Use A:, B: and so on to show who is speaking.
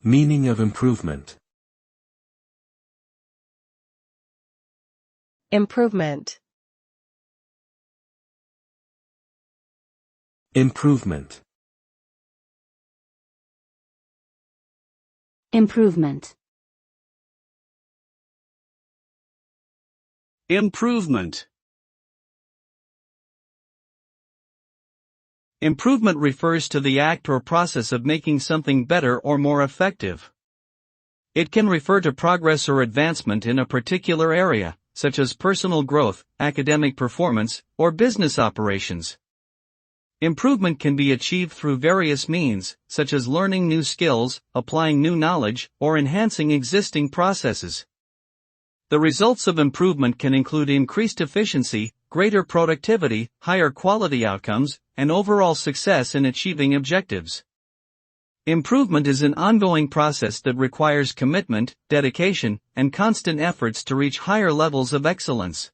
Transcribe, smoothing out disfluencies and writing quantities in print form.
A: Meaning of improvement.
B: Improvement.
A: Improvement.
C: Improvement.
D: Improvement. Improvement refers to the act or process of making something better or more effective. It can refer to progress or advancement in a particular area, such as personal growth, academic performance, or business operations. Improvement can be achieved through various means, such as learning new skills, applying new knowledge, or enhancing existing processes. The results of improvement can include increased efficiency, greater productivity, higher quality outcomes, and overall success in achieving objectives. Improvement is an ongoing process that requires commitment, dedication, and constant efforts to reach higher levels of excellence.